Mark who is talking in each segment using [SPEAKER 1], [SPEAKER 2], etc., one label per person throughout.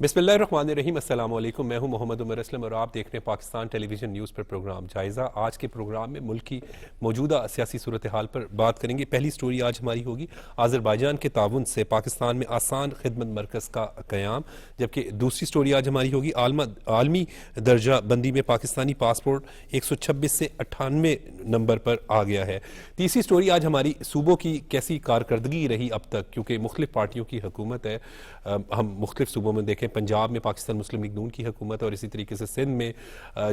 [SPEAKER 1] بسم اللہ الرحمن الرحیم، السلام علیکم۔ میں ہوں محمد عمر اسلم اور آپ دیکھ رہے ہیں پاکستان ٹیلی ویژن نیوز پر پروگرام جائزہ۔ آج کے پروگرام میں ملک کی موجودہ سیاسی صورتحال پر بات کریں گے۔ پہلی سٹوری آج ہماری ہوگی آذربائیجان کے تعاون سے پاکستان میں آسان خدمت مرکز کا قیام، جبکہ دوسری سٹوری آج ہماری ہوگی عالمی درجہ بندی میں پاکستانی پاسپورٹ 126 سے 98 نمبر پر آ گیا ہے۔ تیسری سٹوری آج ہماری صوبوں کی کیسی کارکردگی رہی اب تک، کیونکہ مختلف پارٹیوں کی حکومت ہے۔ ہم مختلف صوبوں میں دیکھیں، پنجاب میں پاکستان مسلم لیگ نون کی حکومت ہے، اور اسی طریقے سے سندھ میں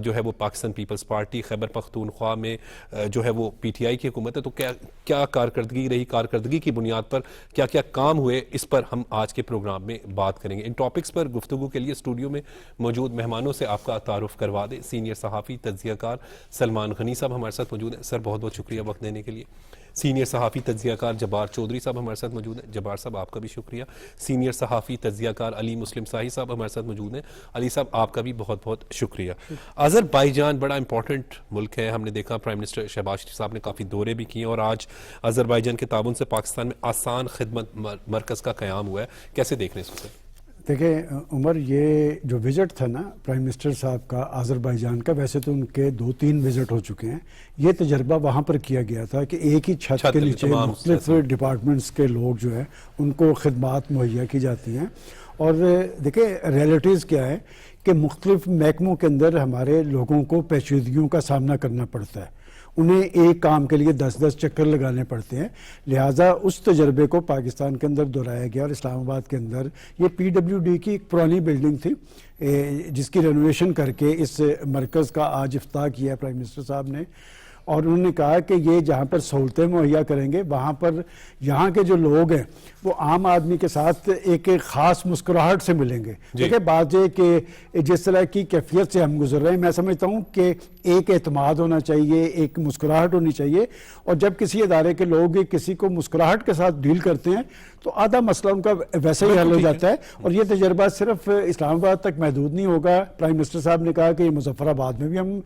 [SPEAKER 1] جو ہے وہ پاکستان پیپلز پارٹی، خیبر پختونخوا میں جو ہے وہ پی ٹی آئی کی حکومت ہے۔ تو کیا کارکردگی رہی، کارکردگی کی بنیاد پر کیا کیا کام ہوئے، اس پر ہم آج کے پروگرام میں بات کریں گے۔ ان ٹاپکس پر گفتگو کے لیے اسٹوڈیو میں موجود مہمانوں سے آپ کا تعارف کروا دیں۔ سینئر صحافی تجزیہ کار سلمان غنی صاحب ہمارے ساتھ موجود ہیں، سر بہت بہت شکریہ وقت دینے کے لیے۔ سینئر صحافی تجزیہ کار جبار چودھری صاحب ہمارے ساتھ موجود ہیں، جبار صاحب آپ کا بھی شکریہ۔ سینئر صحافی تجزیہ کار علی مسلم ساہی صاحب ہمارے ساتھ موجود ہیں، علی صاحب آپ کا بھی بہت بہت شکریہ۔ آذربائیجان بڑا امپورٹنٹ ملک ہے، ہم نے دیکھا پرائم منسٹر شہباز شریف صاحب نے کافی دورے بھی کیے، اور آج آذربائیجان کے تعاون سے پاکستان میں آسان خدمت مرکز کا قیام ہوا ہے۔ کیسے دیکھ رہے ہیں اس کو؟
[SPEAKER 2] دیکھیں عمر، یہ جو وزٹ تھا نا پرائم منسٹر صاحب کا آذربائیجان کا، ویسے تو ان کے 2-3 وزٹ ہو چکے ہیں، یہ تجربہ وہاں پر کیا گیا تھا کہ ایک ہی چھت کے نیچے مختلف ڈپارٹمنٹس کے لوگ جو ہیں ان کو خدمات مہیا کی جاتی ہیں۔ اور دیکھیں ریئلٹیز کیا ہے کہ مختلف محکموں کے اندر ہمارے لوگوں کو پیچیدگیوں کا سامنا کرنا پڑتا ہے، انہیں ایک کام کے لیے 10 چکر لگانے پڑتے ہیں، لہٰذا اس تجربے کو پاکستان کے اندر دہرایا گیا۔ اور اسلام آباد کے اندر یہ PWD کی ایک پرانی بلڈنگ تھی جس کی رینوویشن کر کے اس مرکز کا آج افتتاح کیا ہے پرائم منسٹر صاحب نے، اور انہوں نے کہا کہ یہ جہاں پر سہولتیں مہیا کریں گے وہاں پر یہاں کے جو لوگ ہیں وہ عام آدمی کے ساتھ ایک خاص مسکراہٹ سے ملیں گے۔ دیکھیں بات یہ کہ جس طرح کی کیفیت سے ہم گزر رہے ہیں، میں سمجھتا ہوں کہ ایک اعتماد ہونا چاہیے، ایک مسکراہٹ ہونی چاہیے، اور جب کسی ادارے کے لوگ کسی کو مسکراہٹ کے ساتھ ڈیل کرتے ہیں تو آدھا مسئلہ ان کا ویسے ہی حل ہو جاتا ہے۔ اور یہ تجربہ صرف اسلام آباد تک محدود نہیں ہوگا، پرائم منسٹر صاحب نے کہا کہ یہ مظفر آباد میں بھی ہم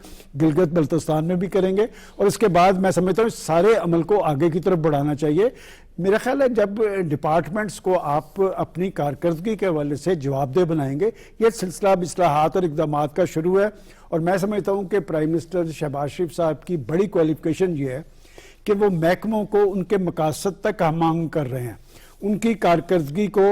[SPEAKER 2] گلگت بلتستان میں بھی کریں گے، اور اس کے بعد میں سمجھتا ہوں سارے عمل کو آگے کی طرف بڑھانا چاہیے۔ میرا خیال ہے جب ڈپارٹمنٹس کو آپ اپنی کارکردگی کے حوالے سے جواب دہ بنائیں گے، یہ سلسلہ اب اصلاحات اور اقدامات کا شروع ہے، اور میں سمجھتا ہوں کہ پرائم منسٹر شہباز شریف صاحب کی بڑی کوالیفیکیشن یہ ہے کہ وہ محکموں کو ان کے مقاصد تک ہم آہنگ کر رہے ہیں۔ ان کی کارکردگی کو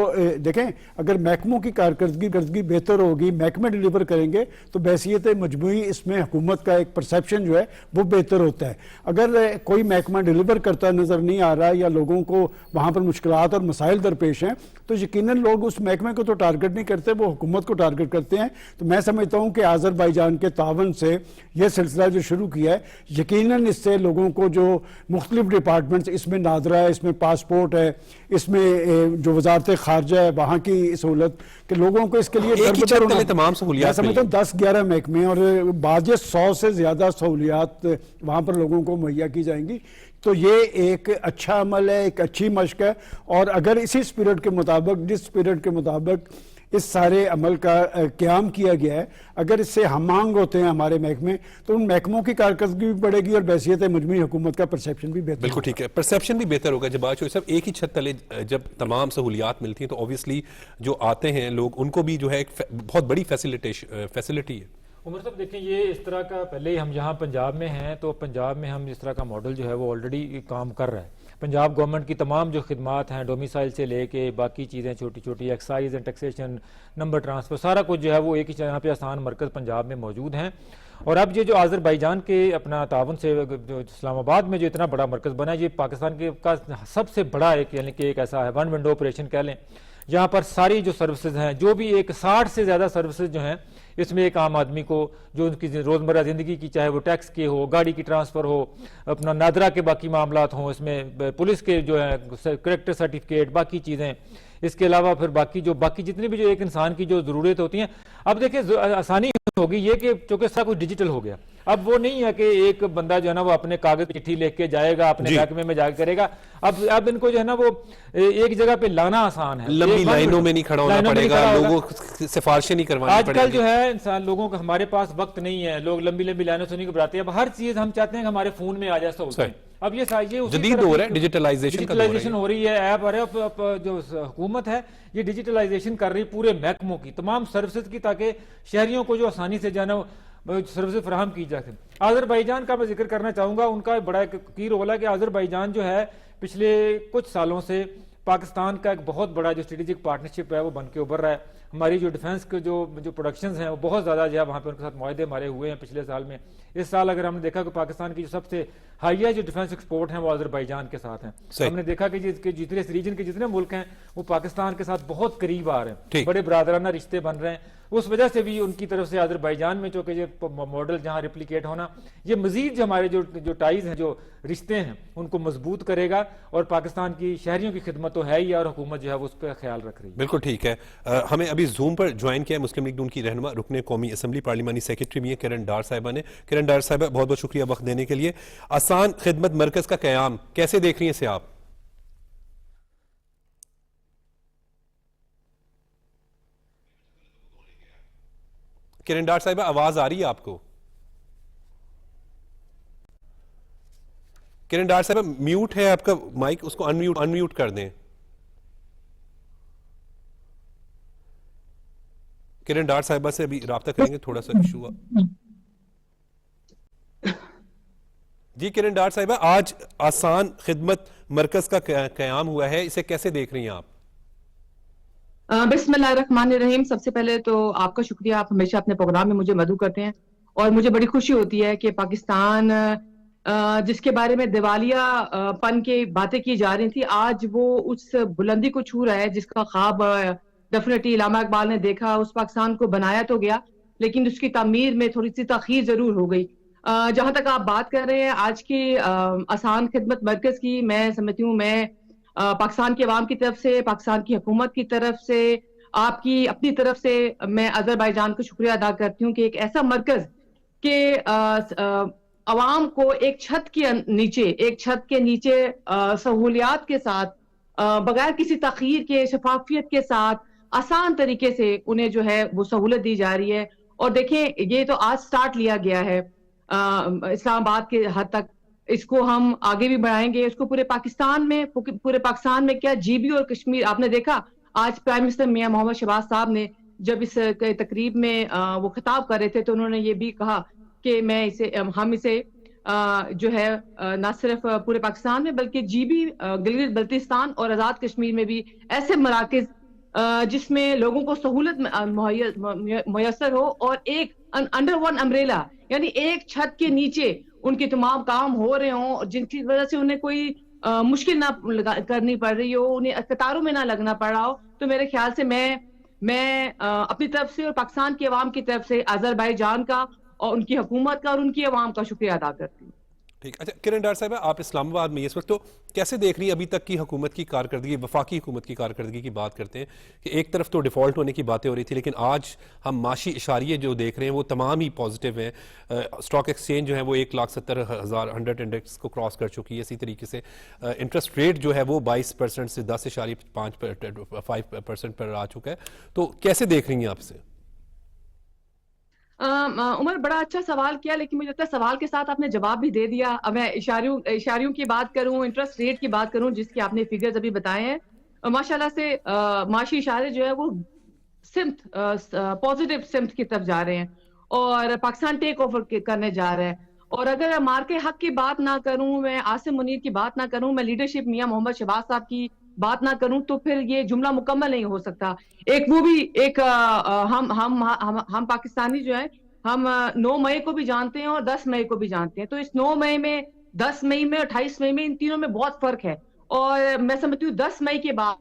[SPEAKER 2] دیکھیں، اگر محکموں کی کارکردگی بہتر ہوگی، محکمے ڈیلیور کریں گے تو بحیثیت مجموعی اس میں حکومت کا ایک پرسیپشن جو ہے وہ بہتر ہوتا ہے۔ اگر کوئی محکمہ ڈیلیور کرتا نظر نہیں آ رہا یا لوگوں کو وہاں پر مشکلات اور مسائل درپیش ہیں تو یقیناً لوگ اس محکمے کو تو ٹارگٹ نہیں کرتے، وہ حکومت کو ٹارگٹ کرتے ہیں۔ تو میں سمجھتا ہوں کہ آذربائیجان کے تعاون سے یہ سلسلہ جو شروع کیا ہے، یقیناً اس سے لوگوں کو جو مختلف ڈپارٹمنٹس، اس میں نادرا ہے، اس میں پاسپورٹ ہے، اس میں جو وزارت خارجہ ہے وہاں کی سہولت، کہ لوگوں کو اس کے لیے
[SPEAKER 1] تمام سہولیات،
[SPEAKER 2] میں سمجھتا ہوں 10-11 محکمے اور بعض 100 سے زیادہ سہولیات وہاں پر لوگوں کو مہیا کی جائیں گی۔ تو یہ ایک اچھا عمل ہے، ایک اچھی مشق ہے، اور اگر اسی اسپرٹ کے مطابق، جس اسپرٹ کے مطابق اس سارے عمل کا قیام کیا گیا ہے، اگر اس سے ہم آہنگ ہوتے ہیں ہمارے محکمے تو ان محکموں کی کارکردگی بھی بڑھے گی اور بحیثیت مجموعی حکومت کا پرسیپشن بھی بہتر ہوگا۔
[SPEAKER 1] بالکل ٹھیک ہے، پرسیپشن بھی بہتر ہوگا۔ جب آج صاحب ایک ہی چھت تلے جب تمام سہولیات ملتی ہیں تو اوبویسلی جو آتے ہیں لوگ ان کو بھی جو ہے ایک بہت بڑی فیسلٹی ہے۔
[SPEAKER 3] عمر صاحب دیکھیں، یہ اس طرح کا پہلے ہم جہاں پنجاب میں ہیں تو پنجاب میں ہم اس طرح کا ماڈل جو ہے وہ آلریڈی کام کر رہا ہے۔ پنجاب گورنمنٹ کی تمام جو خدمات ہیں، ڈومیسائل سے لے کے باقی چیزیں چھوٹی چھوٹی، excise and taxation, number transfer, سارا کچھ جو ہے وہ ایک ہی یہاں پہ آسان مرکز پنجاب میں موجود ہیں۔ اور اب یہ جو آذربائیجان کے اپنا تعاون سے جو اسلام آباد میں جو اتنا بڑا مرکز بنا ہے، یہ پاکستان کے کا سب سے بڑا ایک یعنی کہ ایک ایسا ہے ون ونڈو آپریشن کہہ لیں، جہاں پر ساری جو سروسز ہیں، جو بھی ایک 60 سے زیادہ سروسز جو ہیں، اس میں ایک عام آدمی کو جو ان کی روزمرہ زندگی کی، چاہے وہ ٹیکس کے ہو، گاڑی کی ٹرانسفر ہو، اپنا نادرا کے باقی معاملات ہوں، اس میں پولیس کے جو ہے کریکٹر سرٹیفکیٹ، باقی چیزیں، اس کے علاوہ پھر باقی جتنی بھی جو ایک انسان کی جو ضرورت ہوتی ہیں۔ اب دیکھیں آسانی ہوگی یہ کہ چونکہ سب کچھ ڈیجیٹل ہو گیا، اب وہ نہیں ہے کہ ایک بندہ جو ہے نا وہ اپنے کاغذ چٹھی لکھ کے جائے گا اپنے محکمے میں جا کے کرے گا. اب ان کو جو ہے نا وہ ایک جگہ پہ لانا آسان ہے,
[SPEAKER 1] لمبی لائنوں میں نہیں کھڑا ہونا پڑے گا, لوگوں سفارشیں نہیں کروانی پڑے گی.
[SPEAKER 3] آج کل جو ہے انسان لوگوں کا ہمارے پاس وقت نہیں ہے, لوگ لمبی لمبی لائنوں سے نہیں گھبراتے. اب ہر چیز ہم چاہتے ہیں کہ ہمارے فون میں آ جائے سہولت. اب یہ
[SPEAKER 1] جدید دور ہے, ڈیجیٹلائزیشن
[SPEAKER 3] ہو رہی ہے, ایپ آ رہے ہیں. جو حکومت ہے یہ ڈیجیٹلائزیشن کر رہی پورے محکموں کی, تمام سروسز کی, تاکہ شہریوں کو جو آسانی سے جانا سروسز فراہم کی جا سکے. آذربائیجان کا میں ذکر کرنا چاہوں گا, ان کا بڑا ایک کی رول ہے کہ آذربائیجان جو ہے پچھلے کچھ سالوں سے پاکستان کا ایک بہت بڑا جو اسٹریٹجک پارٹنرشپ ہے وہ بن کے ابھر رہا ہے. ہماری جو ڈیفنس کے جو پروڈکشنز ہیں وہ بہت زیادہ جو ہے وہاں پہ ان کے ساتھ معاہدے ہمارے ہوئے ہیں پچھلے سال میں. اس سال اگر ہم نے دیکھا کہ پاکستان کی جو سب سے ہائی جو ڈیفنس ایکسپورٹ ہیں وہ آذربائیجان کے ساتھ ہیں. ہم نے دیکھا کہ جتنے اس ریجن کے جتنے ملک ہیں وہ پاکستان کے ساتھ بہت قریب آ رہے ہیں, بڑے برادرانہ رشتے بن رہے ہیں. اس وجہ سے بھی ان کی طرف سے آذربائیجان میں چونکہ یہ ماڈل جہاں ریپلیکیٹ ہونا, یہ مزید جو ہمارے جو ٹائز ہیں, جو رشتے ہیں, ان کو مضبوط کرے گا. اور پاکستان کی شہریوں کی خدمت تو ہے ہی, اور حکومت جو ہے وہ اس پہ خیال رکھ رہی ہے.
[SPEAKER 1] بالکل ٹھیک ہے. ہمیں ابھی زوم پر جوائن کیا ہے مسلم لیگ نون کی رہنما, رکن قومی اسمبلی, پارلیمانی سیکرٹری بھی ہیں کرن ڈار صاحبہ نے. کرن ڈار صاحبہ بہت بہت شکریہ وقت دینے کے لیے. آسان خدمت مرکز کا قیام کیسے دیکھ رہی ہیں اسے آپ؟ کرن ڈار صاحبہ آواز آ رہی ہے آپ کو؟ کرن ڈار صاحبہ میوٹ ہے آپ کا مائک, اس کو انمیوٹ کر دیں. کرن ڈار صاحبہ سے ابھی رابطہ کریں گے, تھوڑا سا ایشو. جی کرن ڈار صاحبہ, آج آسان خدمت مرکز کا قیام ہوا ہے, اسے کیسے دیکھ رہی ہیں آپ؟
[SPEAKER 4] بسم اللہ الرحمن الرحیم. سب سے پہلے تو آپ کا شکریہ, آپ ہمیشہ اپنے پروگرام میں مجھے مدعو کرتے ہیں, اور مجھے بڑی خوشی ہوتی ہے کہ پاکستان جس کے بارے میں دیوالیہ پن کی باتیں کی جا رہی تھی, آج وہ اس بلندی کو چھو رہا ہے جس کا خواب ڈیفینیٹلی علامہ اقبال نے دیکھا. اس پاکستان کو بنایا تو گیا, لیکن اس کی تعمیر میں تھوڑی سی تاخیر ضرور ہو گئی. جہاں تک آپ بات کر رہے ہیں آج کی آسان خدمت مرکز کی, میں سمجھتی ہوں میں پاکستان کی عوام کی طرف سے, پاکستان کی حکومت کی طرف سے, آپ کی اپنی طرف سے میں آذربائیجان کا شکریہ ادا کرتی ہوں کہ ایک ایسا مرکز کہ عوام کو ایک چھت کے نیچے سہولیات کے ساتھ, بغیر کسی تاخیر کے, شفافیت کے ساتھ, آسان طریقے سے انہیں جو ہے وہ سہولت دی جا رہی ہے. اور دیکھیں یہ تو آج سٹارٹ لیا گیا ہے اسلام آباد کے حد تک, اس کو ہم آگے بھی بڑھائیں گے. اس کو پورے پاکستان میں کیا جی بی اور کشمیر, آپ نے دیکھا آج پرائم منسٹر میاں محمد شہباز صاحب نے جب اس تقریب میں وہ خطاب کر رہے تھے تو انہوں نے یہ بھی کہا کہ ہم اسے جو ہے نہ صرف پورے پاکستان میں بلکہ جی بی, گلگت بلتستان اور آزاد کشمیر میں بھی ایسے مراکز جس میں لوگوں کو سہولت میسر ہو, اور ایک انڈر ون امبریلا, یعنی ایک چھت کے نیچے ان کے تمام کام ہو رہے ہوں, جن کی وجہ سے انہیں کوئی مشکل نہ کرنی پڑ رہی ہو, انہیں قطاروں میں نہ لگنا پڑ رہا ہو. تو میرے خیال سے میں اپنی طرف سے اور پاکستان کی عوام کی طرف سے آذربائیجان کا اور ان کی حکومت کا اور ان کی عوام کا شکریہ ادا کرتی ہوں.
[SPEAKER 1] ٹھیک. اچھا کرن ڈار صاحبہ, آپ اسلام آباد میں اس وقت تو کیسے دیکھ رہی ہیں ابھی تک کی حکومت کی کارکردگی, وفاقی حکومت کی کارکردگی کی بات کرتے ہیں کہ ایک طرف تو ڈیفالٹ ہونے کی باتیں ہو رہی تھی, لیکن آج ہم معاشی اشاریے جو دیکھ رہے ہیں وہ تمام ہی پازیٹیو ہیں. اسٹاک ایکسچینج جو ہے وہ 1,70,000 100 انڈیکس کو کراس کر چکی ہے. اسی طریقے سے انٹرسٹ ریٹ جو ہے وہ 22% سے 10.5% پر آ چکا ہے. تو کیسے دیکھ رہی ہیں آپ سے؟
[SPEAKER 4] عمر بڑا اچھا سوال کیا, لیکن مجھے لگتا ہے سوال کے ساتھ آپ نے جواب بھی دے دیا. اب میں اشاریوں کی بات کروں, انٹرسٹ ریٹ کی بات کروں جس کی آپ نے فگرز ابھی بتائے ہیں, ماشاءاللہ سے معاشی اشارے جو ہے وہ پازیٹیو سمت کی طرف جا رہے ہیں, اور پاکستان ٹیک اوور کرنے جا رہا ہے. اور اگر مارکے حق کی بات نہ کروں, میں عاصم منیر کی بات نہ کروں, میں لیڈرشپ میاں محمد شہباز صاحب کی بات نہ کروں, تو پھر یہ جملہ مکمل نہیں ہو سکتا. وہ بھی ایک ہم پاکستانی جو ہے ہم 9 مئی کو بھی جانتے ہیں اور 10 مئی کو بھی جانتے ہیں. تو اس 9 مئی میں, 10 مئی میں, 28 مئی میں, ان تینوں میں بہت فرق ہے. اور میں سمجھتی ہوں 10 مئی کے بعد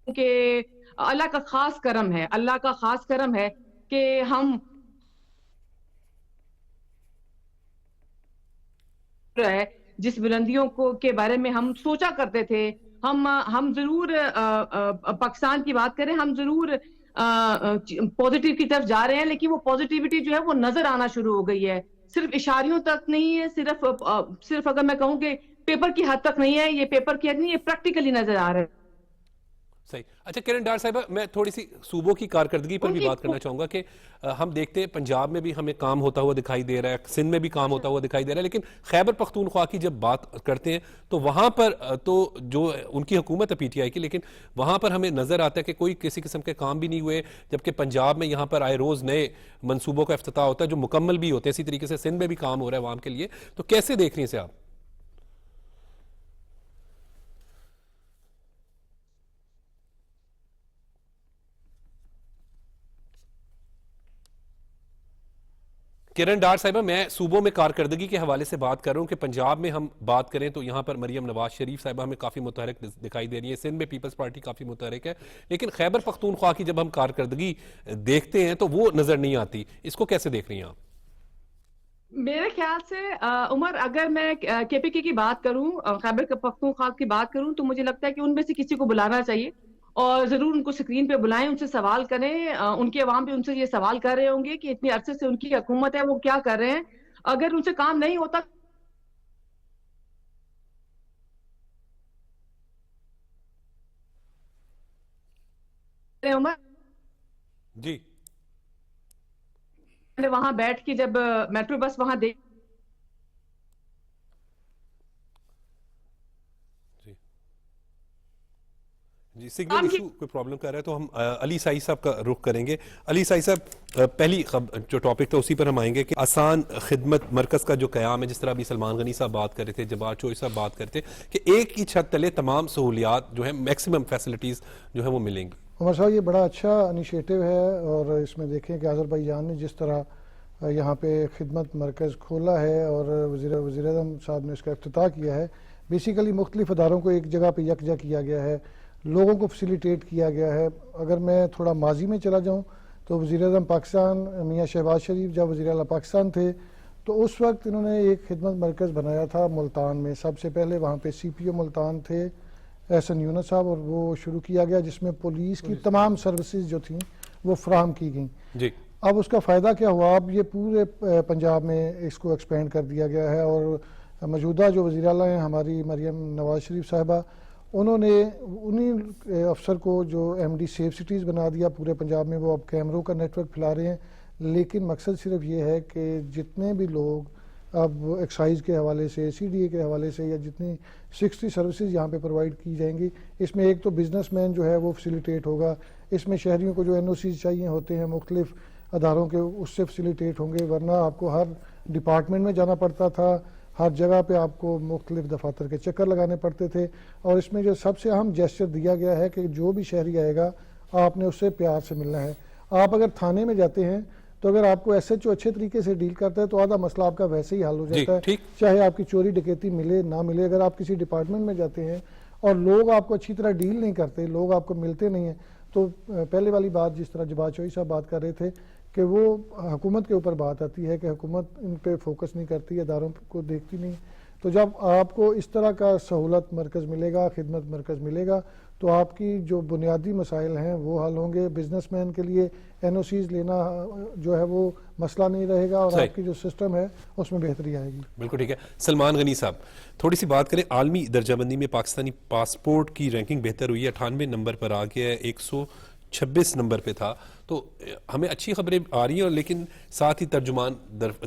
[SPEAKER 4] کہ اللہ کا خاص کرم ہے کہ ہم جس بلندیوں کے بارے میں ہم سوچا کرتے تھے, ہم ضرور پاکستان کی بات کریں, ہم ضرور پازیٹیو کی طرف جا رہے ہیں، لیکن وہ پازیٹیوٹی جو ہے وہ نظر آنا شروع ہو گئی ہے، صرف اشاریوں تک نہیں ہے، صرف اگر میں کہوں کہ پیپر کی حد تک نہیں ہے، یہ پیپر کی حد نہیں، یہ پریکٹیکلی نظر آ رہا ہے.
[SPEAKER 1] صحیح. اچھا کرن ڈار صاحبہ، میں تھوڑی سی صوبوں کی کارکردگی پر بھی بات کرنا چاہوں گا کہ ہم دیکھتے ہیں پنجاب میں بھی ہمیں کام ہوتا ہوا دکھائی دے رہا ہے، سندھ میں بھی کام ہوتا ہوا دکھائی دے رہا ہے، لیکن خیبر پختونخوا کی جب بات کرتے ہیں تو وہاں پر تو جو ان کی حکومت ہے پی ٹی آئی کی، لیکن وہاں پر ہمیں نظر آتا ہے کہ کوئی کسی قسم کے کام بھی نہیں ہوئے، جبکہ پنجاب میں یہاں پر آئے روز نئے منصوبوں کا افتتاح ہوتا ہے جو مکمل بھی ہوتے ہیں. اسی طریقے سے سندھ میں بھی کام ہو رہا ہے عوام کے لیے. تو کیسے دیکھ رہی ہیں اسے آپ؟ کرن ڈار صاحبہ، میں صوبوں میں کارکردگی کے حوالے سے بات کر رہا ہوں کہ پنجاب میں ہم بات کریں تو یہاں پر مریم نواز شریف صاحبہ ہمیں کافی متحرک دکھائی دے رہی ہے، سندھ میں پیپلز پارٹی کافی متحرک ہے، لیکن خیبر پختونخوا کی جب ہم کارکردگی دیکھتے ہیں تو وہ نظر نہیں آتی. اس کو کیسے دیکھ رہی ہیں آپ؟
[SPEAKER 4] میرے خیال سے عمر، اگر میں کے پی کے کی بات کروں، خیبر پختونخوا کی بات کروں، تو مجھے لگتا ہے کہ ان میں سے کسی کو بلانا چاہیے اور ضرور ان کو اسکرین پہ بلائیں، ان سے سوال کریں. ان کے عوام بھی ان سے یہ سوال کر رہے ہوں گے کہ اتنے عرصے سے ان کی حکومت ہے، وہ کیا کر رہے ہیں. اگر ان سے کام نہیں ہوتا عمر،
[SPEAKER 1] جی
[SPEAKER 4] میں نے وہاں بیٹھ کے جب میٹرو بس وہاں دیکھ
[SPEAKER 1] جی سگنل ایشو کوئی پرابلم کر رہا ہے تو ہم علی سائی صاحب کا رخ کریں گے. علی سائی صاحب، پہلی جو ٹاپک تھا اسی پر ہم آئیں گے کہ آسان خدمت مرکز کا جو قیام ہے، جس طرح ابھی سلمان غنی صاحب بات کر رہے تھے، جبار چوئی صاحب بات کرتے کہ ایک ہی چھت تلے تمام سہولیات جو ہیں، میکسیمم فیسلٹیز جو ہیں وہ ملیں گی.
[SPEAKER 5] عمر صاحب، یہ بڑا اچھا انیشیٹو ہے، اور اس میں دیکھیں کہ آذربائیجان نے جس طرح یہاں پہ خدمت مرکز کھولا ہے اور وزیر اعظم صاحب نے اس کا افتتاح کیا ہے. بیسیکلی مختلف اداروں کو ایک جگہ پہ یکجا کیا گیا ہے، لوگوں کو فیسیلیٹیٹ کیا گیا ہے. اگر میں تھوڑا ماضی میں چلا جاؤں تو وزیر اعظم پاکستان میاں شہباز شریف جب وزیر اعلیٰ پاکستان تھے تو اس وقت انہوں نے ایک خدمت مرکز بنایا تھا ملتان میں. سب سے پہلے وہاں پہ سی پی او ملتان تھے احسن یونس صاحب، اور وہ شروع کیا گیا جس میں پولیس کی تمام سروسز جو تھیں وہ فراہم کی گئیں.
[SPEAKER 1] جی
[SPEAKER 5] اب اس کا فائدہ کیا ہوا؟ اب یہ پورے پنجاب میں اس کو ایکسپینڈ کر دیا گیا ہے، اور موجودہ جو وزیر اعلیٰ ہیں ہماری مریم نواز شریف صاحبہ، انہوں نے انہی افسر کو جو ایم ڈی سیف سٹیز بنا دیا پورے پنجاب میں. وہ اب کیمروں کا نیٹ ورک پھیلا رہے ہیں، لیکن مقصد صرف یہ ہے کہ جتنے بھی لوگ اب ایکسائز کے حوالے سے، سی ڈی اے کے حوالے سے، یا جتنی 60 سروسز یہاں پہ پرووائڈ کی جائیں گی، اس میں ایک تو بزنس مین جو ہے وہ فیسیلیٹیٹ ہوگا، اس میں شہریوں کو جو این او سیز چاہیے ہوتے ہیں مختلف اداروں کے، اس سے فیسیلیٹیٹ ہوں گے. ورنہ آپ کو ہر ڈپارٹمنٹ میں جانا پڑتا تھا، ہر جگہ پہ آپ کو مختلف دفاتر کے چکر لگانے پڑتے تھے. اور اس میں جو سب سے اہم جیسچر دیا گیا ہے کہ جو بھی شہری آئے گا آپ نے اس سے پیار سے ملنا ہے. آپ اگر تھانے میں جاتے ہیں تو اگر آپ کو ایس ایچ او اچھے طریقے سے ڈیل کرتا ہے تو آدھا مسئلہ آپ کا ویسے ہی حل ہو جاتا ہے، چاہے آپ کی چوری ڈکیتی ملے نہ ملے. اگر آپ کسی ڈپارٹمنٹ میں جاتے ہیں اور لوگ آپ کو اچھی طرح ڈیل نہیں کرتے، لوگ آپ کو ملتے نہیں ہیں، تو پہلے والی بات جس طرح جبار چوئی صاحب بات کر رہے تھے کہ وہ حکومت کے اوپر بات آتی ہے کہ حکومت ان پہ فوکس نہیں کرتی، اداروں کو دیکھتی نہیں. تو جب آپ کو اس طرح کا سہولت مرکز ملے گا، خدمت مرکز ملے گا، تو آپ کی جو بنیادی مسائل ہیں وہ حل ہوں گے. بزنس مین کے لیے این او سیز لینا جو ہے وہ مسئلہ نہیں رہے گا، اور آپ کی جو سسٹم ہے اس میں بہتری آئے گی.
[SPEAKER 1] بالکل ٹھیک ہے. سلمان غنی صاحب، تھوڑی سی بات کریں. عالمی درجہ بندی میں پاکستانی پاسپورٹ کی رینکنگ بہتر ہوئی ہے، 98 نمبر پر آ گیا ہے، 126 نمبر پہ تھا. تو ہمیں اچھی خبریں آ رہی ہیں، لیکن ساتھ ہی ترجمان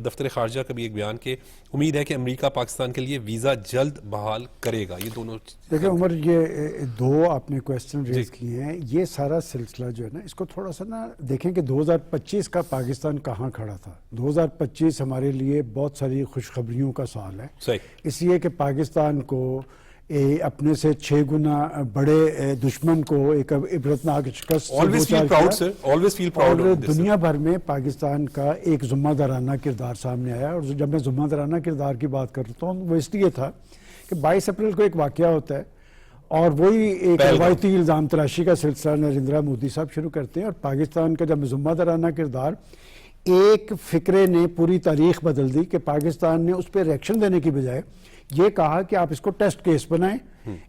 [SPEAKER 1] دفتر خارجہ کا بھی ایک بیان کہ امید ہے کہ امریکہ پاکستان کے لیے ویزا جلد بحال کرے گا. یہ دونوں
[SPEAKER 2] دیکھیں عمر، یہ دو آپ نے کویسچن ریز کیے ہیں. یہ سارا سلسلہ جو ہے نا، اس کو تھوڑا سا نا دیکھیں کہ 2025 کا پاکستان کہاں کھڑا تھا. 2025 ہمارے لیے بہت ساری خوشخبریوں کا سال ہے.
[SPEAKER 1] صحیح.
[SPEAKER 2] اس لیے کہ پاکستان کو اپنے سے 6 گنا بڑے دشمن کو ایک عبرتناک شکست اور دنیا بھر میں پاکستان کا ایک ذمہ دارانہ کردار سامنے آیا. اور جب میں ذمہ دارانہ کردار کی بات کرتا ہوں وہ اس لیے تھا کہ 22 اپریل کو ایک واقعہ ہوتا ہے اور وہی ایک روایتی الزام تراشی کا سلسلہ نریندرا مودی صاحب شروع کرتے ہیں. اور پاکستان کا جب ذمہ دارانہ کردار ایک فکرے نے پوری تاریخ بدل دی کہ پاکستان نے اس پہ ریئیکشن دینے کی بجائے یہ کہا کہ آپ اس کو ٹیسٹ کیس بنائیں,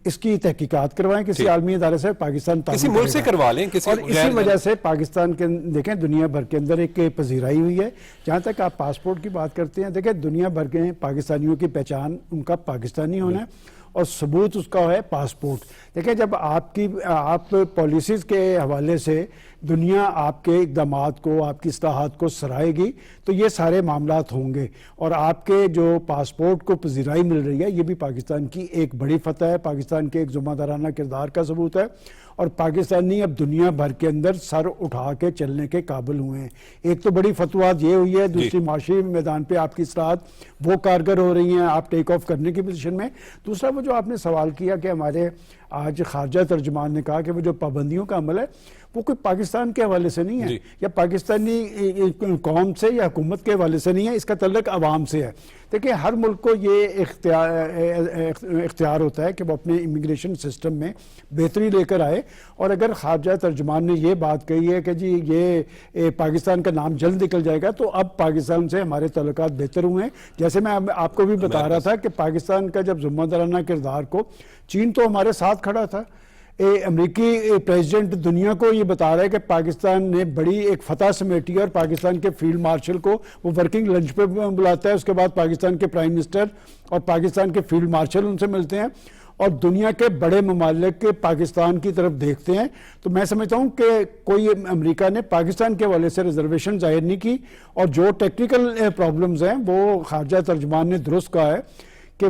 [SPEAKER 2] اس کی تحقیقات کروائیں کسی عالمی ادارے سے, پاکستان
[SPEAKER 1] کسی ملک سے کروا لیں,
[SPEAKER 2] اور اسی وجہ سے پاکستان کے دیکھیں دنیا بھر کے اندر ایک پذیرائی ہوئی ہے. جہاں تک آپ پاسپورٹ کی بات کرتے ہیں, دیکھیں دنیا بھر کے پاکستانیوں کی پہچان ان کا پاکستانی ہونا ہے اور ثبوت اس کا ہے پاسپورٹ. دیکھیں جب آپ پالیسیز کے حوالے سے دنیا آپ کے اقدامات کو, آپ کی اصلاحات کو سرائے گی تو یہ سارے معاملات ہوں گے, اور آپ کے جو پاسپورٹ کو پذیرائی مل رہی ہے یہ بھی پاکستان کی ایک بڑی فتح ہے, پاکستان کے ایک ذمہ دارانہ کردار کا ثبوت ہے, اور پاکستانی اب دنیا بھر کے اندر سر اٹھا کے چلنے کے قابل ہوئے ہیں. ایک تو بڑی فتوحات یہ ہوئی ہے, دوسری معاشی میدان پہ آپ کی اصلاحات وہ کارگر ہو رہی ہیں, آپ ٹیک آف کرنے کی پوزیشن میں. دوسرا وہ جو آپ نے سوال کیا کہ ہمارے آج خارجہ ترجمان نے کہا کہ وہ جو پابندیوں کا عمل ہے وہ کوئی پاکستان کے حوالے سے نہیں ہے یا پاکستانی قوم سے یا حکومت کے حوالے سے نہیں ہے, اس کا تعلق عوام سے ہے. دیکھیں ہر ملک کو یہ اختیار ہوتا ہے کہ وہ اپنے امیگریشن سسٹم میں بہتری لے کر آئے, اور اگر خارجہ ترجمان نے یہ بات کہی ہے کہ جی یہ پاکستان کا نام جلد نکل جائے گا, تو اب پاکستان سے ہمارے تعلقات بہتر ہوئے ہیں. جیسے میں آپ کو بھی بتا رہا تھا کہ پاکستان کا جب ذمہ دارانہ کردار کو, چین تو ہمارے ساتھ کھڑا تھا, امریکی پریزیڈنٹ دنیا کو یہ بتا رہا ہے کہ پاکستان نے بڑی ایک فتح سمیٹی ہے, اور پاکستان کے فیلڈ مارشل کو وہ ورکنگ لنچ پہ بلاتا ہے, اس کے بعد پاکستان کے پرائم منسٹر اور پاکستان کے فیلڈ مارشل ان سے ملتے ہیں, اور دنیا کے بڑے ممالک پاکستان کی طرف دیکھتے ہیں. تو میں سمجھتا ہوں کہ کوئی امریکہ نے پاکستان کے حوالے سے ریزرویشن ظاہر نہیں کی, اور جو ٹیکنیکل پرابلمز ہیں وہ خارجہ ترجمان نے درست کہا ہے کہ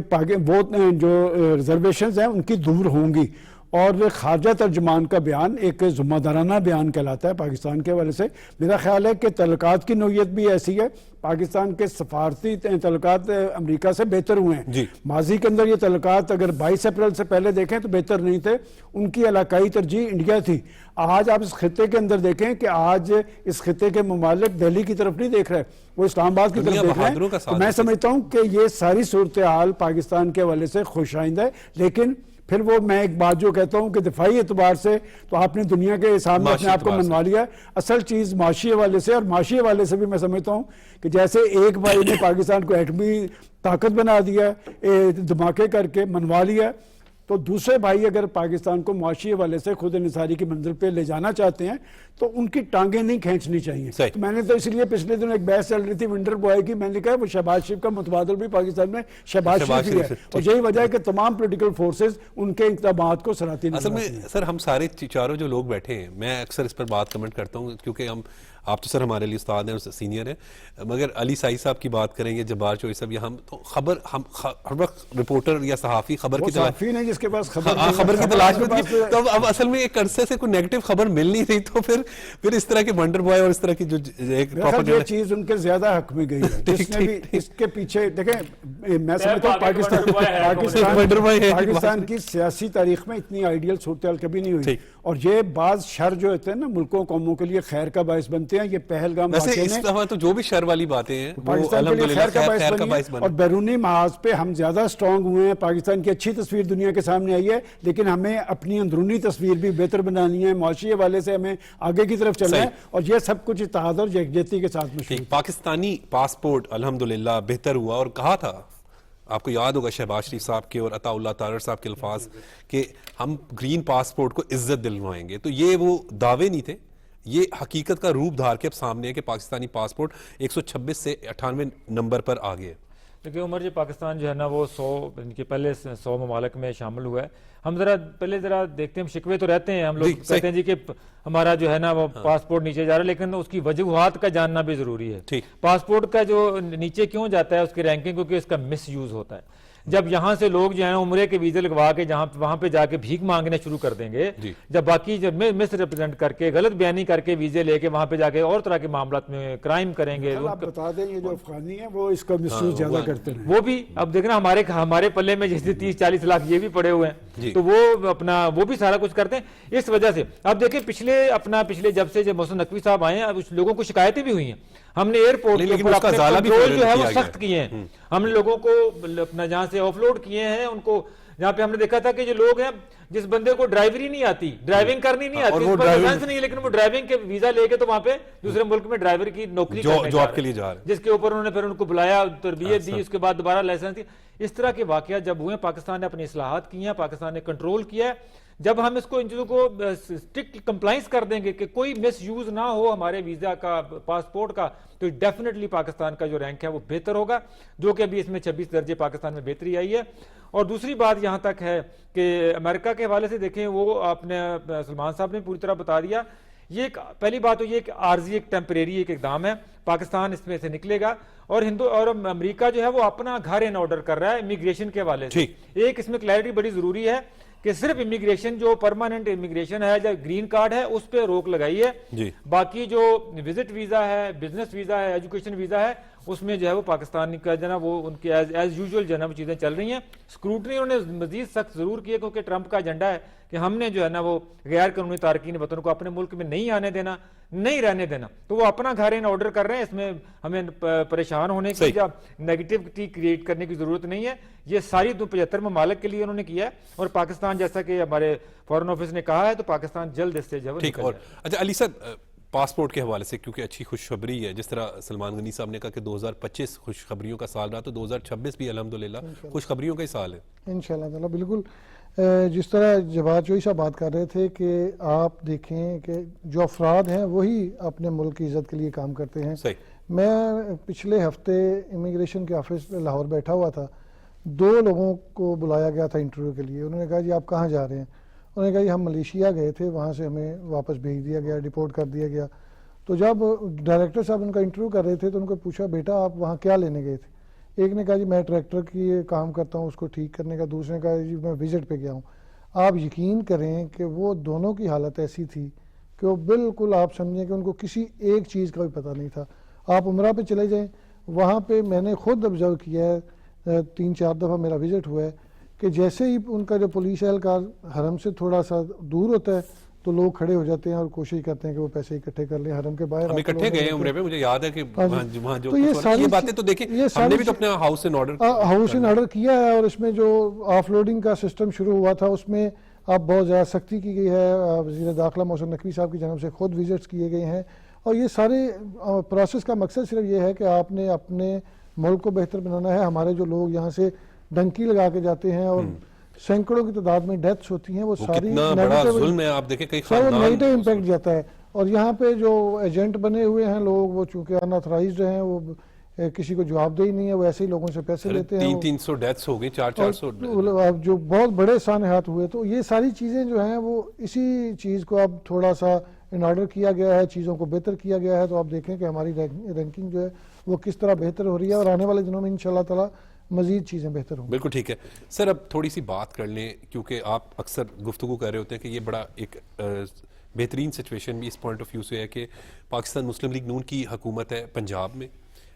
[SPEAKER 2] وہ جو ریزرویشنز ہیں ان کی دور ہوں گی, اور خارجہ ترجمان کا بیان ایک ذمہ دارانہ بیان کہلاتا ہے پاکستان کے حوالے سے. میرا خیال ہے کہ تعلقات کی نوعیت بھی ایسی ہے, پاکستان کے سفارتی تعلقات امریکہ سے بہتر ہوئے ہیں. ماضی کے اندر یہ تعلقات اگر 22 اپریل سے پہلے دیکھیں تو بہتر نہیں تھے, ان کی علاقائی ترجیح انڈیا تھی. آج آپ اس خطے کے اندر دیکھیں کہ آج اس خطے کے ممالک دہلی کی طرف نہیں دیکھ رہے, وہ اسلام آباد کی طرف دیکھ رہے ہیں. تو میں سمجھتا ہوں کہ یہ ساری صورتحال پاکستان کے حوالے سے خوش آئندہ ہے. لیکن پھر وہ میں ایک بات جو کہتا ہوں کہ دفاعی اعتبار سے تو آپ نے دنیا کے سامنے اپنے آپ کو منوا لیا, اصل چیز معاشی حوالے سے, اور معاشی حوالے سے بھی میں سمجھتا ہوں کہ جیسے ایک بھائی نے پاکستان کو ایٹمی طاقت بنا دیا, دھماکے کر کے منوا لیا, تو دوسرے بھائی اگر پاکستان کو معاشی حوالے سے خود انحصاری کی منزل پہ لے جانا چاہتے ہیں تو ان کی ٹانگیں نہیں کھینچنی چاہیے. تو میں نے تو اس لیے پچھلے دن ایک بحث چل رہی تھی ونٹر بوائے کی, میں نے کہا وہ شہباز شریف کا متبادل بھی پاکستان میں شہباز شریف ہی ہے, اور یہی وجہ ہے کہ تمام پولیٹیکل فورسز ان کے اقدامات کو سراہتے ہیں.
[SPEAKER 1] اصل میں سر ہم سارے چاروں جو لوگ بیٹھے ہیں, میں اکثر اس پر بات کمنٹ کرتا ہوں کیونکہ آپ تو سر ہمارے لیے استاد ہیں اور سینئر ہیں, مگر علی سائی صاحب کی بات کریں گے, جبار چوئی صاحب, یا ہم تو خبر, ہم ہر وقت رپورٹر یا صحافی خبر کی
[SPEAKER 2] صحافی نہیں جس کے پاس
[SPEAKER 1] خبر کی تلاش میں تھی, تو اب اصل میں ایک عرصے سے کوئی نیگیٹو خبر مل نہیں رہی, تو پھر اس طرح کے ونڈر بوائے اور اس طرح کی جو
[SPEAKER 2] یہ چیز ان کے زیادہ حق میں گئی ہے. جس نے بھی اس کے پیچھے دیکھیں, میں سمجھتا ہوں پاکستان کی سیاسی تاریخ میں اتنی آئیڈیل صورتحال کبھی نہیں ہوئی, اور یہ بعض شر جو ہوتے ہیں نا ملکوں قوموں کے لیے خیر کا باعث بنتے ہیں. یہ پہلگام
[SPEAKER 1] ویسے اس دفعہ تو جو بھی شر والی باتیں ہیں
[SPEAKER 2] پاکستان کے لیے خیر کا باعث بنی, اور بیرونی محاذ پہ ہم زیادہ اسٹرانگ ہوئے ہیں, پاکستان کی اچھی تصویر دنیا کے سامنے آئی ہے, لیکن ہمیں اپنی اندرونی تصویر بھی بہتر بنانی ہے, معاشی حوالے سے ہمیں آگے کی طرف چلنا ہے, اور یہ سب کچھ اتحاد اور یکجہتی کے ساتھ مشہور.
[SPEAKER 1] پاکستانی پاسپورٹ الحمدللہ بہتر ہوا, اور کہا تھا آپ کو یاد ہوگا شہباز شریف صاحب کے اور عطا اللہ تارڑ صاحب کے الفاظ کہ ہم گرین پاسپورٹ کو عزت دلوائیں گے. تو یہ وہ دعوے نہیں تھے, یہ حقیقت کا روپ دھار کے اب سامنے ہے کہ پاکستانی پاسپورٹ 126 سے 98 نمبر پر آ گئے.
[SPEAKER 3] دیکھیں عمر جی, پاکستان جو ہے نا وہ 100 کے پہلے 100 ممالک میں شامل ہوا ہے. ہم پہلے ذرا دیکھتے ہیں, ہم شکوے تو رہتے ہیں, ہم لوگ کہتے ہیں جی کہ ہمارا جو ہے نا وہ پاسپورٹ نیچے جا رہا ہے, لیکن اس کی وجوہات کا جاننا بھی ضروری ہے. پاسپورٹ کا جو نیچے کیوں جاتا ہے اس کی رینکنگ, کیونکہ اس کا مس یوز ہوتا ہے. جب یہاں سے لوگ جو ہیں عمرے کے ویزے لگوا کے وہاں پہ جا کے بھیک مانگنے شروع کر دیں گے, جب باقی جب مس ریپرزینٹ کر کے غلط بیانی کر کے ویزے لے کے وہاں پہ جا کے اور طرح کے معاملات میں کرائم کریں گے.
[SPEAKER 2] آپ بتا دیں یہ جو افغانی ہیں وہ اس کا مس یوز زیادہ کرتے ہیں,
[SPEAKER 3] وہ بھی اب دیکھنا ہمارے پلے میں جیسے 30-40 لاکھ یہ بھی پڑے ہوئے ہیں, تو وہ بھی سارا کچھ کرتے ہیں اس وجہ سے. اب دیکھیں پچھلے جب سے محسن نقوی صاحب آئے ہیں, لوگوں کو شکایتیں بھی ہوئی ہیں. ہم نے ایئرپورٹ کے اوپر اپنے کنٹرول جو ہے وہ سخت کیے ہیں, ہم نے لوگوں کو اپنا جہاں سے آف لوڈ کیے ہیں ان کو, جہاں پہ ہم نے دیکھا تھا کہ جو لوگ ہیں جس بندے کو ڈرائیوری نہیں آتی, ڈرائیونگ کرنی نہیں آتی, اس پر لائسنس نہیں, لیکن وہ ڈرائیونگ کے ویزا لے کے تو وہاں پہ دوسرے ملک میں ڈرائیور کی نوکری کرنے
[SPEAKER 1] جو آپ کے لیے جا رہے ہیں,
[SPEAKER 3] جس کے اوپر انہوں نے پھر ان کو بلایا, تربیت دی, اس کے بعد دوبارہ لائسنس دی. اس طرح کے واقعات جب ہوئے, پاکستان نے اپنی اصلاحات کی ہیں, پاکستان نے کنٹرول کیا ہے. جب ہم اس کو ان چیزوں کو اسٹرکٹ کمپلائنس کر دیں گے کہ کوئی مس یوز نہ ہو ہمارے ویزا کا, پاسپورٹ کا, تو ڈیفینیٹلی پاکستان کا جو رینک ہے وہ بہتر ہوگا, جو کہ ابھی اس میں 26 درجے پاکستان میں بہتری آئی ہے. اور دوسری بات یہاں تک ہے کہ امریکہ کے حوالے سے دیکھیں, وہ آپ نے سلمان صاحب نے پوری طرح بتا دیا. یہ ایک پہلی بات تو یہ کہ عارضی ایک ٹیمپریری ایک اقدام ہے, پاکستان اس میں سے نکلے گا. اور امریکہ جو ہے وہ اپنا گھر ان آرڈر کر رہا ہے امیگریشن کے حوالے سے. ایک اس میں کلیئرٹی بڑی ضروری ہے کہ صرف امیگریشن جو پرماننٹ امیگریشن ہے, جو گرین کارڈ ہے, اس پہ روک لگائی ہے. باقی جو وزٹ ویزا ہے, بزنس ویزا ہے, ایجوکیشن ویزا ہے, اس میں جو ہے وہ پاکستان کا جو ہے وہ ان کے ایز یوزول جو ہے وہ چیزیں چل رہی ہیں. اسکروٹنی انہوں نے مزید سخت ضرور کی ہے, کیونکہ ٹرمپ کا ایجنڈا ہے کہ ہم نے جو ہے نا وہ غیر قانونی تارکین وطن کو اپنے ملک میں نہیں آنے دینا, نہیں رہنے دینا. تو وہ اپنا گھر ان آرڈر کر رہے ہیں, اس میں ہمیں پریشان ہونے کی یا نیگیٹیوٹی کریٹ کرنے کی ضرورت نہیں ہے. یہ ساری 75 ممالک کے لیے انہوں نے کیا ہے, اور پاکستان جیسا کہ ہمارے فارن آفس نے کہا ہے تو پاکستان جلد اس سے جو ہے.
[SPEAKER 1] اور اچھا علی صاحب, پاسپورٹ کے حوالے سے کیونکہ اچھی خوشخبری ہے, جس طرح سلمان غنی صاحب نے کہا کہ 2025 خوشخبریوں کا سال رہا, تو 2026 بھی الحمدللہ خوشخبریوں کا ہی سال ہے انشاءاللہ
[SPEAKER 5] تعالی. بالکل جس طرح جواد جوئی صاحب بات کر رہے تھے کہ آپ دیکھیں کہ جو افراد ہیں وہی اپنے ملک کی عزت کے لیے کام کرتے ہیں. میں پچھلے ہفتے امیگریشن کے آفس میں لاہور بیٹھا ہوا تھا, 2 لوگوں کو بلایا گیا تھا انٹرویو کے لیے. انہوں نے کہا جی آپ کہاں جا رہے ہیں؟ انہوں نے کہا جی ہم ملیشیا گئے تھے, وہاں سے ہمیں واپس بھیج دیا گیا, ڈپورٹ کر دیا گیا. تو جب ڈائریکٹر صاحب ان کا انٹرویو کر رہے تھے تو ان کو پوچھا بیٹا آپ وہاں کیا لینے گئے تھے؟ ایک نے کہا جی میں ٹریکٹر کی کام کرتا ہوں, اس کو ٹھیک کرنے کا. دوسرے نے کہا جی میں وزٹ پہ گیا ہوں. آپ یقین کریں کہ وہ دونوں کی حالت ایسی تھی کہ وہ بالکل آپ سمجھیں کہ ان کو کسی ایک چیز کا بھی پتہ نہیں تھا. آپ عمرہ پہ چلے جائیں, وہاں پہ میں نے خود آبزرو کیا ہے, 3-4 دفعہ میرا وزٹ ہوا ہے کہ جیسے ہی ان کا جو پولیس اہلکار حرم سے تھوڑا سا دور ہوتا ہے تو لوگ کھڑے ہو جاتے ہیں اور کوشش کرتے ہیں کہ وہ پیسے اکٹھے کر لیں. حرم کے باہر
[SPEAKER 1] ہم اکٹھے گئے ہیں عمرے پہ, مجھے یاد ہے کہ وہاں جو یہ باتیں تو دیکھیں ہم نے بھی تو اپنا ہاؤس ان آرڈر
[SPEAKER 5] کیا ہے. اور اس میں جو آف لوڈنگ کا سسٹم شروع ہوا تھا اس میں اب بہت زیادہ سختی کی گئی ہے. وزیر داخلہ محسن نقوی صاحب کی جانب سے خود وزٹس کیے گئے ہیں. اور یہ سارے پروسیس کا مقصد صرف یہ ہے کہ آپ نے اپنے ملک کو بہتر بنانا ہے. ہمارے جو لوگ یہاں سے ڈنکی لگا کے جاتے ہیں اور سینکڑوں کی تعداد میں ڈیتھس ہوتی ہیں, وہ ساری نیگیٹو امپیکٹ جاتا ہے. اور یہاں پہ جو ایجنٹ بنے ہوئے ہیں لوگ, وہ چونکہ ان آتھرائزڈ ہیں, وہ کسی کو جواب دہی نہیں ہے, وہ ایسے ہی لوگوں سے پیسے لیتے ہیں.
[SPEAKER 1] 300 ڈیتھس ہو گئی, 400
[SPEAKER 5] جو بہت بڑے سانحات ہوئے. تو یہ ساری چیزیں جو ہیں وہ اسی چیز کو اب تھوڑا سا ان آرڈر کیا گیا ہے, چیزوں کو بہتر کیا گیا ہے. تو آپ دیکھیں کہ ہماری رینکنگ جو ہے وہ کس طرح بہتر ہو رہی ہے, اور آنے والے دنوں میں انشاءاللہ تعالی مزید چیزیں بہتر ہوں.
[SPEAKER 1] بالکل ٹھیک ہے سر. اب تھوڑی سی بات کر لیں, کیونکہ آپ اکثر گفتگو کر رہے ہوتے ہیں کہ یہ بڑا ایک بہترین سچویشن بھی اس پوائنٹ آف ویو سے ہے کہ پاکستان مسلم لیگ نون کی حکومت ہے پنجاب میں,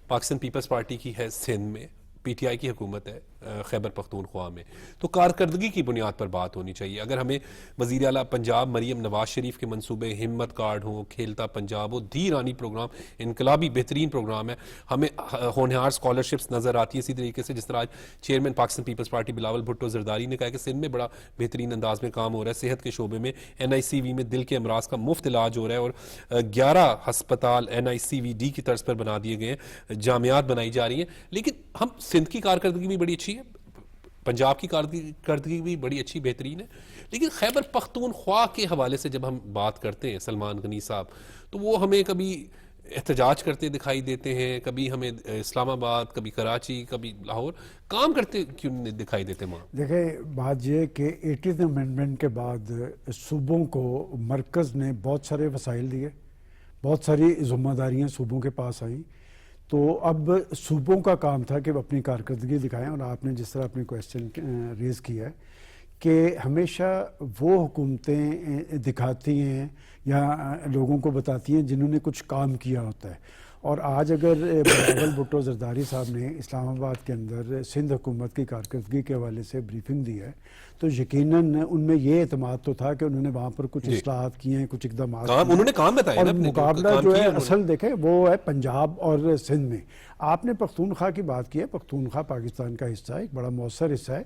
[SPEAKER 1] پاکستان پیپلز پارٹی کی ہے سندھ میں, پی ٹی آئی کی حکومت ہے خیبر پختونخوا میں. تو کارکردگی کی بنیاد پر بات ہونی چاہیے. اگر ہمیں وزیر اعلیٰ پنجاب مریم نواز شریف کے منصوبے ہمت کارڈ ہوں, کھیلتا پنجاب ہو, دھی رانی پروگرام انقلابی بہترین پروگرام ہے, ہمیں ہونہار اسکالرشپس نظر آتی ہے. اسی طریقے سے جس طرح آج چیئرمین پاکستان پیپلز پارٹی بلاول بھٹو زرداری نے کہا کہ سندھ میں بڑا بہترین انداز میں کام ہو رہا ہے. صحت کے شعبے میں NICV میں دل کے امراض کا مفت علاج ہو رہا ہے, اور 11 ہسپتال NICVD کی طرز پر بنا دیے گئے ہیں, جامعات بنائی جا رہی ہیں. لیکن ہم سندھ کی کارکردگی بھی بڑی اچھی ہے, پنجاب کی کارکردگی بھی بڑی اچھی بہترین ہے. لیکن خیبر پختونخوا کے حوالے سے جب ہم بات کرتے ہیں سلمان غنی صاحب, تو وہ ہمیں کبھی احتجاج کرتے دکھائی دیتے ہیں, کبھی ہمیں اسلام آباد, کبھی کراچی, کبھی لاہور کام کرتے کیوں دکھائی دیتے وہاں؟
[SPEAKER 2] دیکھیں بات یہ کہ 80th امینڈمنٹ کے بعد صوبوں کو مرکز نے بہت سارے وسائل دیے, بہت ساری ذمہ داریاں صوبوں کے پاس آئیں. تو اب صوبوں کا کام تھا کہ وہ اپنی کارکردگی دکھائیں. اور آپ نے جس طرح اپنی کویسچن ریز کیا ہے کہ ہمیشہ وہ حکومتیں دکھاتی ہیں یا لوگوں کو بتاتی ہیں جنہوں نے کچھ کام کیا ہوتا ہے. اور آج اگر بلاول بھٹو زرداری صاحب نے اسلام آباد کے اندر سندھ حکومت کی کارکردگی کے حوالے سے بریفنگ دی ہے, تو یقیناً ان میں یہ اعتماد تو تھا کہ انہوں نے وہاں پر کچھ اصلاحات کیے ہیں, کچھ اقدامات
[SPEAKER 1] انہوں نے کام بتایا.
[SPEAKER 2] اور مقابلہ جو ہے اصل دیکھیں وہ ہے پنجاب اور سندھ میں. آپ نے پختونخوا کی بات کی ہے, پختونخوا پاکستان کا حصہ ہے, ایک بڑا مؤثر حصہ ہے,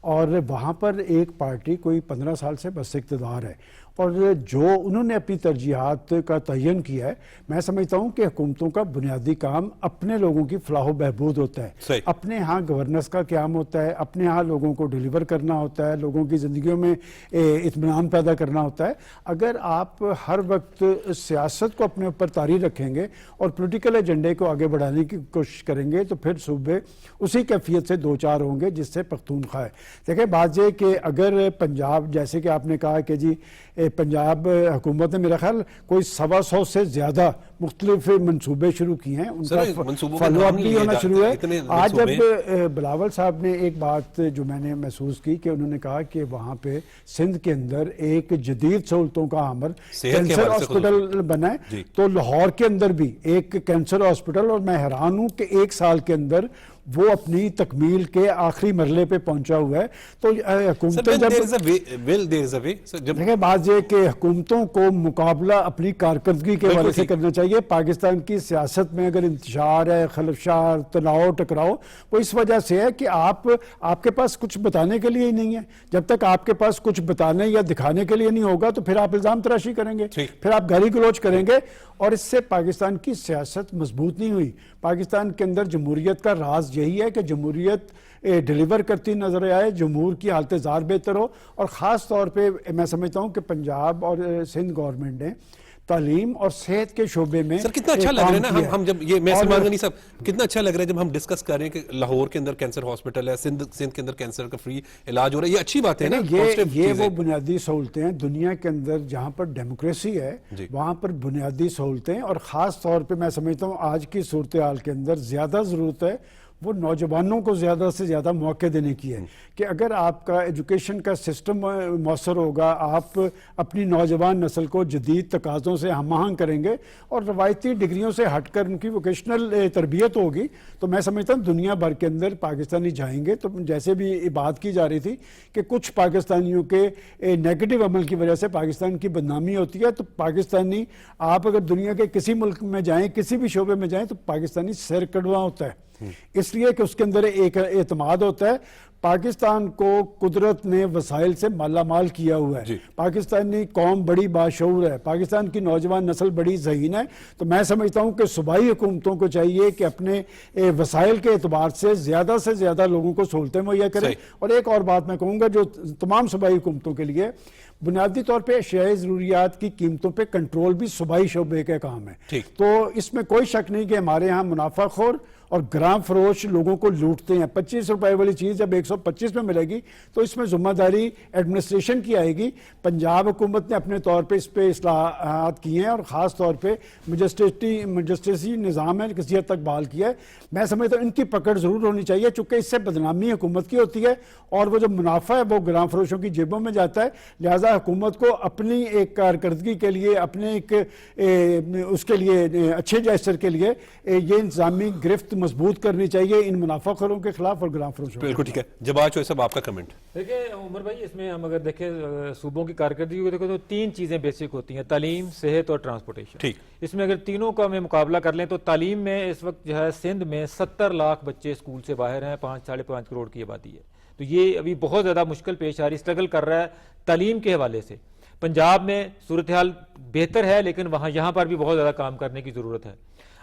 [SPEAKER 2] اور وہاں پر ایک پارٹی کوئی 15 سال سے بس اقتدار ہے، اور جو انہوں نے اپنی ترجیحات کا تعین کیا ہے، میں سمجھتا ہوں کہ حکومتوں کا بنیادی کام اپنے لوگوں کی فلاح و بہبود ہوتا ہے،
[SPEAKER 1] صحیح۔
[SPEAKER 2] اپنے ہاں گورننس کا قیام ہوتا ہے، اپنے ہاں لوگوں کو ڈیلیور کرنا ہوتا ہے، لوگوں کی زندگیوں میں اطمینان پیدا کرنا ہوتا ہے۔ اگر آپ ہر وقت سیاست کو اپنے اوپر طاری رکھیں گے اور پولیٹیکل ایجنڈے کو آگے بڑھانے کی کوشش کریں گے تو پھر صوبے اسی کیفیت سے دو چار ہوں گے جس سے پختونخوا ہے۔ دیکھیں بات یہ کہ اگر پنجاب، جیسے کہ آپ نے کہا کہ جی پنجاب حکومت نے میرا خیال کوئی 125 سے زیادہ مختلف منصوبے شروع کیے ہیں، ان کا فالو اپ بھی ہونا شروع ہے۔ آج جب بلاول صاحب نے ایک بات جو میں نے محسوس کی کہ انہوں نے کہا کہ وہاں پہ سندھ کے اندر ایک جدید سہولتوں کا عمل کینسر ہاسپٹل بنا ہے، تو لاہور کے اندر بھی ایک کینسر ہاسپٹل، اور میں حیران ہوں کہ 1 سال کے اندر وہ اپنی تکمیل کے آخری مرحلے پہ پہنچا ہوا ہے۔ تو حکومتیں دیکھیں بات یہ کہ حکومتوں کو مقابلہ اپنی کارکردگی کے حوالے سے کرنا چاہیے۔ پاکستان کی سیاست میں اگر انتشار ہے، خلفشار، تناؤ، ٹکراؤ، وہ اس وجہ سے ہے کہ آپ کے پاس کچھ بتانے کے لیے ہی نہیں ہے۔ جب تک آپ کے پاس کچھ بتانے یا دکھانے کے لیے نہیں ہوگا تو پھر آپ الزام تراشی کریں گے، پھر آپ گالی گلوچ کریں گے، اور اس سے پاکستان کی سیاست مضبوط نہیں ہوئی۔ پاکستان کے اندر جمہوریت کا راز یہی ہے کہ جمہوریت ڈیلیور کرتی نظر آئے، جمہور کی حالت زار بہتر ہو، اور خاص طور پہ میں سمجھتا ہوں کہ پنجاب اور سندھ گورنمنٹ نے تعلیم اور صحت کے شعبے میں
[SPEAKER 1] سر کتنا اچھا لگ رہا ہے نا، ہم جب یہ میں سلمان غنی صاحب کتنا اچھا لگ رہا ہے جب ہم ڈسکس کر رہے ہیں کہ لاہور کے اندر کینسر ہاسپٹل ہے، سندھ کے اندر کینسر کا فری علاج ہو رہا ہے، یہ اچھی بات ہے نا۔
[SPEAKER 2] یہ وہ بنیادی سہولتیں ہیں دنیا کے اندر جہاں پر ڈیموکریسی ہے، وہاں پر بنیادی سہولتیں، اور خاص طور پہ میں سمجھتا ہوں آج کی صورتحال کے اندر زیادہ ضرورت ہے وہ نوجوانوں کو زیادہ سے زیادہ موقع دینے کی ہے کہ اگر آپ کا ایجوکیشن کا سسٹم مؤثر ہوگا، آپ اپنی نوجوان نسل کو جدید تقاضوں سے ہم آہنگ کریں گے اور روایتی ڈگریوں سے ہٹ کر ان کی ووکیشنل تربیت ہوگی، تو میں سمجھتا ہوں دنیا بھر کے اندر پاکستانی جائیں گے۔ تو جیسے بھی بات کی جا رہی تھی کہ کچھ پاکستانیوں کے نیگیٹو عمل کی وجہ سے پاکستان کی بدنامی ہوتی ہے، تو پاکستانی آپ اگر دنیا کے کسی ملک میں جائیں، کسی بھی شعبے میں جائیں، تو پاکستانی سر کڑواں ہوتا ہے، اس لیے کہ اس کے اندر ایک اعتماد ہوتا ہے۔ پاکستان کو قدرت نے وسائل سے مالا مال کیا ہوا ہے، پاکستانی قوم بڑی باشعور ہے، پاکستان کی نوجوان نسل بڑی ذہین ہے، تو میں سمجھتا ہوں کہ صوبائی حکومتوں کو چاہیے کہ اپنے وسائل کے اعتبار سے زیادہ لوگوں کو سہولتیں مہیا کریں۔ اور ایک اور بات میں کہوں گا جو تمام صوبائی حکومتوں کے لیے بنیادی طور پہ اشیاء ضروریات کی قیمتوں پہ کنٹرول بھی صوبائی شعبے کا کام ہے، تو اس میں کوئی شک نہیں کہ ہمارے ہاں منافع خور اور گرام فروش لوگوں کو لوٹتے ہیں۔ 25 روپے والی چیز جب 125 میں ملے گی تو اس میں ذمہ داری ایڈمنسٹریشن کی آئے گی۔ پنجاب حکومت نے اپنے طور پہ اس پہ اصلاحات کی ہیں اور خاص طور پہ مجسٹریسی نظام ہے کسی حد تک بحال کیا ہے۔ میں سمجھتا ہوں ان کی پکڑ ضرور ہونی چاہیے چونکہ اس سے بدنامی حکومت کی ہوتی ہے اور وہ جو منافع ہے وہ گرام فروشوں کی جیبوں میں جاتا ہے، لہٰذا حکومت کو اپنی ایک کارکردگی کے لیے، اپنے ایک اس کے لیے اچھے جیسر کے لیے یہ انتظامی گرفت مضبوط کرنی چاہیے ان منافع خوروں کے خلاف اور گرام فروشوں۔
[SPEAKER 1] بالکل ٹھیک ہے، جواد چوہے صاحب آپ کا کمنٹ۔
[SPEAKER 3] دیکھیں عمر بھائی، اس میں ہم اگر دیکھیں صوبوں کی کارکردگی کو دیکھیں تو 3 چیزیں بیسک ہوتی ہیں: تعلیم، صحت اور ٹرانسپورٹیشن۔
[SPEAKER 1] ٹھیک،
[SPEAKER 3] اس میں اگر تینوں کا ہمیں مقابلہ کر لیں تو تعلیم میں اس وقت جو ہے سندھ میں 70 لاکھ بچے اسکول سے باہر ہیں، 5.5 کروڑ کی آبادی ہے، تو یہ ابھی بہت زیادہ مشکل پیش آ رہی، اسٹرگل کر رہا ہے تعلیم کے حوالے سے۔ پنجاب میں صورتحال بہتر ہے لیکن یہاں پر بھی بہت زیادہ کام کرنے کی ضرورت ہے۔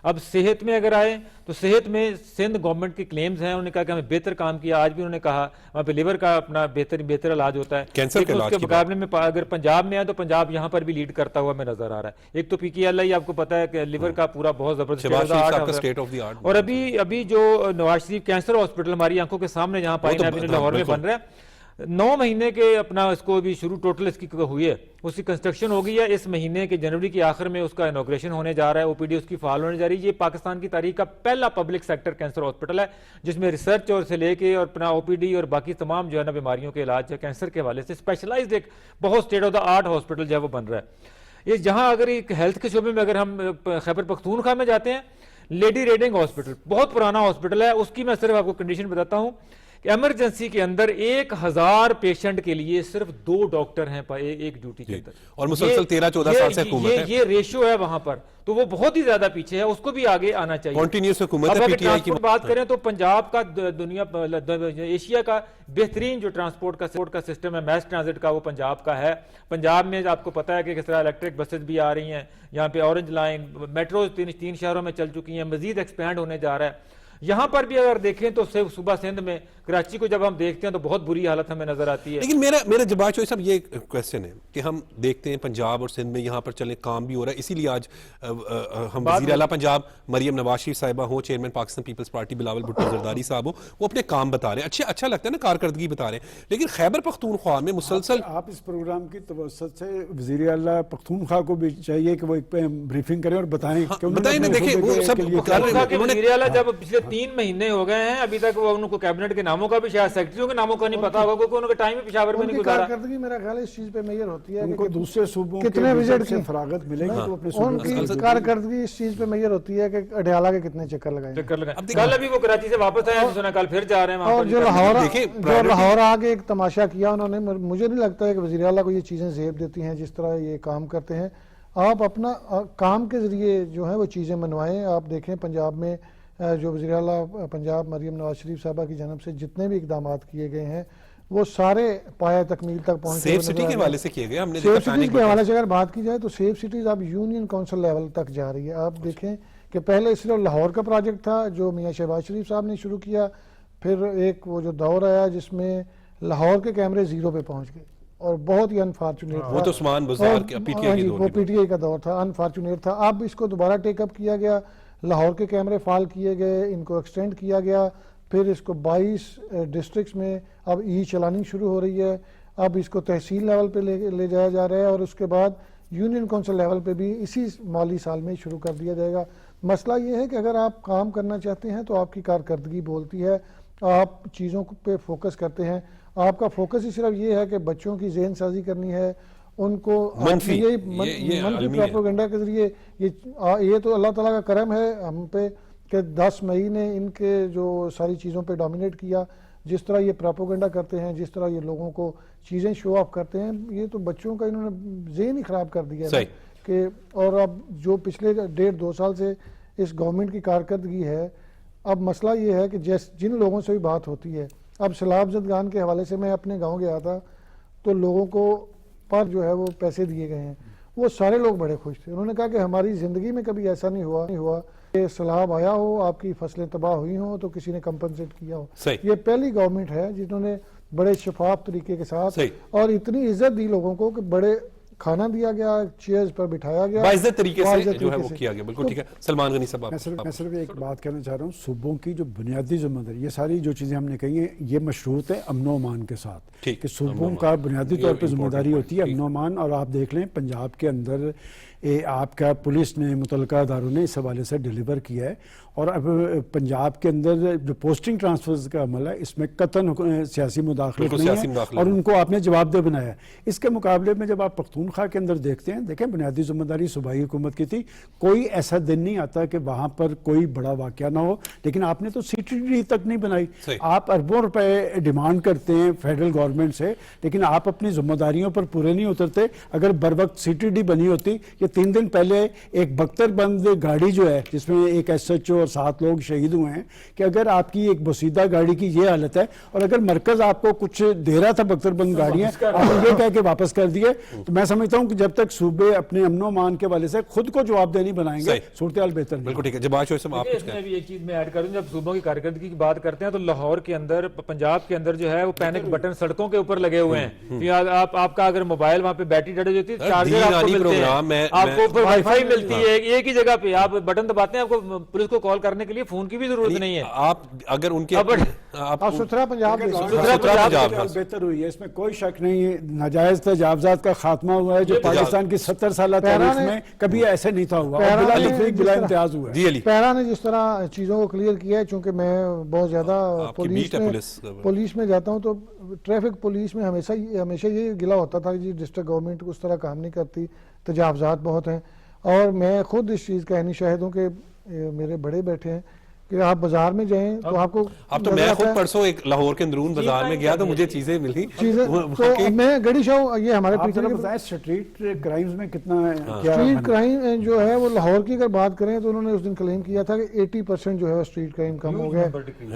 [SPEAKER 3] اب صحت میں اگر آئے تو صحت میں سندھ گورنمنٹ کی کلیمز ہیں، انہوں نے کہا کہ ہمیں بہتر کام کیا، آج بھی انہوں نے کہا وہاں پہ لیور کا اپنا بہتر علاج ہوتا ہے، لیکن اس کے مقابلے میں اگر پنجاب میں ہے تو پنجاب یہاں پر بھی لیڈ کرتا ہوا ہمیں نظر آ رہا ہے۔ ایک تو پی کی ایل آئی آپ کو پتا ہے کہ لیور کا پورا بہت زبردست، اور ابھی جو نواز شریف کینسر ہاسپٹل ہماری آنکھوں کے سامنے جہاں پائی لاہور میں بن رہا ہے، 9 مہینے کے اپنا اس کو بھی شروع ٹوٹل اس کی ہوئی ہے، اس کی کنسٹرکشن ہو گئی ہے، اس مہینے کے جنوری کے آخر میں اس کا انوگریشن ہونے جا رہا ہے، او پی ڈی اس کی فعال ہونے جا رہی ہے۔ یہ پاکستان کی تاریخ کا پہلا پبلک سیکٹر کینسر ہاسپٹل ہے جس میں ریسرچ اور سے لے کے اور اپنا او پی ڈی اور باقی تمام جو ہے نا بیماریوں کے علاج کینسر کے حوالے سے اسپیشلائزڈ ایک بہت state of the art hospital جو ہے وہ بن رہا ہے۔ یہ جہاں اگر ایک ہیلتھ کے شعبے میں اگر ہم خیبر پختونخوا میں جاتے ہیں، لیڈی ریڈنگ ہاسپٹل بہت پرانا ہاسپٹل ہے، اس کی میں صرف آپ کو کنڈیشن بتاتا ہوں کہ ایمرجنسی کے اندر 1000 پیشنٹ کے لیے صرف 2 ڈاکٹر ہیں ایک ڈیوٹی کے اندر,
[SPEAKER 1] اور مسلسل 13-14 سال سے حکومت ہے.
[SPEAKER 3] یہ ریشو ہے وہاں پر, تو وہ بہت ہی زیادہ پیچھے ہے, اس کو بھی آگے آنا چاہیے.
[SPEAKER 1] کنٹینیوس حکومت ہے
[SPEAKER 3] اب
[SPEAKER 1] پی
[SPEAKER 3] اگر
[SPEAKER 1] ٹی آئی کی.
[SPEAKER 3] بات کریں تو پنجاب کا ایشیا کا بہترین جو ٹرانسپورٹ کا سسٹم ہے میس ٹرانزٹ کا, وہ پنجاب کا ہے. پنجاب میں آپ کو پتا ہے کہ کس طرح الیکٹرک بسز بھی آ رہی ہیں, یہاں پہ اورنج لائن میٹرو 3 شہروں میں چل چکی ہیں, مزید ایکسپینڈ ہونے جا رہا ہے. یہاں پر بھی اگر دیکھیں تو صوبہ سندھ میں کراچی کو جب ہم دیکھتے ہیں تو بہت بری حالت ہمیں نظر آتی ہے.
[SPEAKER 1] لیکن میرا جواب چوہے صاحب یہ کویسچن ہے کہ ہم دیکھتے ہیں پنجاب اور سندھ میں یہاں پر چلے کام بھی ہو رہا ہے, اسی لیے آج ہم وزیر اعلیٰ پنجاب مریم نواز شریف صاحبہ ہوں, چیئرمین پاکستان پیپلز پارٹی بلاول بھٹو زرداری صاحب ہوں, وہ اپنے کام بتا رہے ہیں. اچھا لگتا ہے نا, کارکردگی بتا رہے ہیں. لیکن خیبر پختونخوا میں مسلسل
[SPEAKER 2] آپ اس پروگرام کی توسط سے وزیر اعلیٰ پختونخوا کو بھی چاہیے کہ وہ ایک بریفنگ کریں اور بتائیں.
[SPEAKER 1] دیکھیں وہ سب
[SPEAKER 3] وزیر اعلیٰ جب پچھلے 3 مہینے ہو گئے ہیں ابھی تک وہ ان کو کیبنٹ کے ناموں کا بھی, شاید سیکرٹریوں کے ناموں کا نہیں پتا ہوگا, کیونکہ ان کا ٹائم پشاور میں نہیں گزارا.
[SPEAKER 5] کارکردگی میرا خیال ہے اس چیز پہ میجر ہوتی ہے
[SPEAKER 2] ان کو دوسرے صوبوں
[SPEAKER 5] کتنے وزٹ
[SPEAKER 2] سے فراغت ملے گی تو اپنے
[SPEAKER 5] ان کی کارکردگی اس چیز پہ میجر ہوتی ہے کہ اڈیالہ کے کتنے چکر لگائیں.
[SPEAKER 3] کل ابھی وہ کراچی سے واپس آئے, سنا کل پھر جا رہے ہیں.
[SPEAKER 5] اور جو لاہور آگے ایک تماشا کیا انہوں نے, مجھے نہیں لگتا ہے کہ وزیر اعلیٰ کو یہ چیزیں زیب دیتی ہیں جس طرح یہ کام کرتے ہیں. آپ اپنا کام کے ذریعے جو ہے وہ چیزیں منوائیں. آپ دیکھیں پنجاب میں جو وزیر اعلیٰ پنجاب مریم نواز شریف صاحبہ کی جانب سے جتنے بھی اقدامات کیے گئے ہیں وہ سارے پایہ تکمیل تک پہنچے.
[SPEAKER 1] سیف سٹی کے حوالے سے کیے گئے, ہم نے
[SPEAKER 5] سیف سٹیز کے حوالے سے اگر بات کی جائے تو سیف سٹیز اب یونین کونسل لیول تک جا رہی ہے. آپ دیکھیں کہ پہلے صرف لاہور کا پروجیکٹ تھا جو میاں شہباز شریف صاحب نے شروع کیا, پھر ایک وہ جو دور آیا جس میں لاہور کے کیمرے 0 پہ پہنچ گئے اور بہت ہی انفارچونیٹ تھا.
[SPEAKER 1] وہ تو عثمان بزار کا پی ٹی
[SPEAKER 5] آئی کا دور تھا, انفارچونیٹ تھا. اب اس کو دوبارہ ٹیک اپ کیا گیا, لاہور کے کیمرے فعال کیے گئے, ان کو ایکسٹینڈ کیا گیا, پھر اس کو 22 ڈسٹرکٹس میں اب چلانی شروع ہو رہی ہے. اب اس کو تحصیل لیول پہ لے جایا جا رہا ہے اور اس کے بعد یونین کونسل لیول پہ بھی اسی مالی سال میں شروع کر دیا جائے گا. مسئلہ یہ ہے کہ اگر آپ کام کرنا چاہتے ہیں تو آپ کی کارکردگی بولتی ہے, آپ چیزوں پہ فوکس کرتے ہیں. آپ کا فوکس ہی صرف یہ ہے کہ بچوں کی ذہن سازی کرنی ہے, ان کو منفی پروپیگنڈا کے ذریعے. یہ تو اللہ تعالیٰ کا کرم ہے ہم پہ کہ 10 مئی نے ان کے جو ساری چیزوں پہ ڈومینیٹ کیا. جس طرح یہ پروپیگنڈا کرتے ہیں, جس طرح یہ لوگوں کو چیزیں شو آف کرتے ہیں, یہ تو بچوں کا انہوں نے ذہن ہی خراب کر دیا ہے کہ. اور اب جو پچھلے 1.5-2 سال سے اس گورنمنٹ کی کارکردگی ہے, اب مسئلہ یہ ہے کہ جن لوگوں سے بھی بات ہوتی ہے, اب سیلاب زدگان کے حوالے سے میں اپنے گاؤں گیا تھا تو لوگوں کو پر جو ہے وہ پیسے دیے گئے ہیں, وہ سارے لوگ بڑے خوش تھے. انہوں نے کہا کہ ہماری زندگی میں کبھی ایسا نہیں ہوا کہ سیلاب آیا ہو, آپ کی فصلیں تباہ ہوئی ہوں تو کسی نے کمپنسیٹ کیا ہو. یہ پہلی گورنمنٹ ہے جنہوں نے بڑے شفاف طریقے کے ساتھ اور اتنی عزت دی لوگوں کو کہ بڑے کھانا دیا گیا, چیئرز پر بٹھایا گیا,
[SPEAKER 1] باعزت طریقے سے جو ہے وہ کیا گیا. بالکل ٹھیک ہے. سلمان غنی صاحب
[SPEAKER 2] میں صرف ایک بات کہنا چاہ رہا ہوں, صوبوں کی جو بنیادی ذمہ داری, یہ ساری جو چیزیں ہم نے کہی ہیں یہ مشروط ہے امن و امان کے ساتھ, کہ صوبوں کا بنیادی طور پہ ذمہ داری ہوتی ہے امن و امان. اور آپ دیکھ لیں پنجاب کے اندر آپ کا پولیس نے متعلقہ اداروں نے اس حوالے سے ڈیلیور کیا ہے. اور اب پنجاب کے اندر جو پوسٹنگ ٹرانسفرز کا عمل ہے اس میں قطعاً سیاسی مداخلت نہیں ہے اور ان کو آپ نے جواب دہ بنایا. اس کے مقابلے میں جب آپ پختونخوا کے اندر دیکھتے ہیں, دیکھیں بنیادی ذمہ داری صوبائی حکومت کی تھی. کوئی ایسا دن نہیں آتا کہ وہاں پر کوئی بڑا واقعہ نہ ہو, لیکن آپ نے تو سی ٹی ڈی تک نہیں بنائی. آپ اربوں روپے ڈیمانڈ کرتے ہیں فیڈرل گورنمنٹ سے, لیکن آپ اپنی ذمہ داریوں پر پورے نہیں اترتے. اگر بر وقت سی ٹی ڈی بنی ہوتی, یہ 3 دن پہلے ایک بختر بند گاڑی جو ہے جس میں ایک ایس ایچ او اور 7 لوگ شہید ہوئے ہیں, کہ اگر آپ کی ایک بسیدہ گاڑی کی یہ حالت ہے اور اگر مرکز آپ کو کچھ دے رہا تھا بختر بند گاڑیاں, آپ یہ کہہ کے واپس کر دیے, تو میں سمجھتا ہوں کہ جب تک صوبے اپنے امن و امان کے والے سے خود کو جواب دہی بنائیں گے صورتحال بہتر نہیں.
[SPEAKER 1] بالکل ٹھیک ہے. جب آج
[SPEAKER 3] میں بھی ایک چیز میں ایڈ کروں, جب صوبوں کی کارکردگی کی بات کرتے ہیں تو لاہور کے اندر, پنجاب کے اندر جو ہے وہ پینک بٹن سڑکوں کے اوپر لگے ہوئے ہیں. آپ کا اگر موبائل وہاں پہ بیٹری ڈیڈ ہو جاتی ہے, چارجر آپ کو ملتے ہیں, آپ کو اوپر وائی فائی ملتی ہے, ایک ہی جگہ پہ آپ بٹن دباتے ہیں, آپ کو پولیس کو کال کرنے کے لیے فون کی بھی ضرورت نہیں ہے.
[SPEAKER 1] آپ اگر ان کے
[SPEAKER 5] ستھرا پنجاب
[SPEAKER 2] بہتر ہوئی ہے, اس میں کوئی شک نہیں ہے. ناجائز تجاوزات کا خاتمہ ہوا ہے جو پاکستان کی 70 سالہ تاریخ میں کبھی ایسے نہیں تھا ہوا, بلا امتیاز ہوا ہے.
[SPEAKER 5] پیرا نے جس طرح چیزوں کو کلیئر کیا ہے, چونکہ میں بہت زیادہ پولیس میں جاتا ہوں تو ٹریفک پولیس میں ہمیشہ یہ گلا ہوتا تھا کہ ڈسٹرکٹ گورنمنٹ اس طرح کام نہیں کرتی, تجاوزات بہت ہیں. اور میں خود اس چیز کا عینی شاہد ہوں کہ میرے بڑے بیٹھے ہیں کہ آپ بازار میں جائیں تو آپ کو
[SPEAKER 1] اب تو میں خود پرسوں ایک لاہور کے اندرون بازار میں گیا تو مجھے چیزیں ملی
[SPEAKER 5] تو میں گڑی شاہ یہ ہمارے
[SPEAKER 2] اسٹریٹ کرائمز میں کتنا
[SPEAKER 5] اسٹریٹ کرائم جو ہے وہ لاہور کی اگر بات کریں تو انہوں نے اس دن کلیم کیا تھا کہ 80% جو ہے اسٹریٹ کرائم کم ہو گیا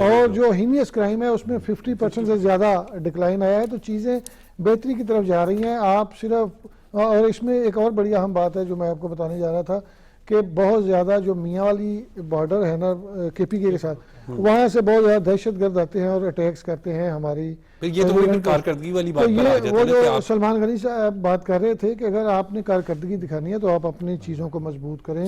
[SPEAKER 5] اور جو ہینیس کرائم ہے اس میں 50% سے زیادہ ڈکلائن آیا ہے. تو چیزیں بہتری کی طرف جا رہی ہیں. آپ صرف اور اس میں ایک اور بڑی اہم بات ہے جو میں آپ کو بتانے جا رہا تھا کہ بہت زیادہ جو میاں والی بارڈر ہے نا KPK کے ساتھ, وہاں سے بہت زیادہ دہشت گرد آتے ہیں اور اٹیکس کرتے ہیں ہماری.
[SPEAKER 1] یہ تو پھر کارکردگی والی بات پر آ جاتا ہے.
[SPEAKER 5] وہ جو سلمان غنی صاحب بات کر رہے تھے کہ اگر آپ نے کارکردگی دکھانی ہے تو آپ اپنی چیزوں کو مضبوط کریں.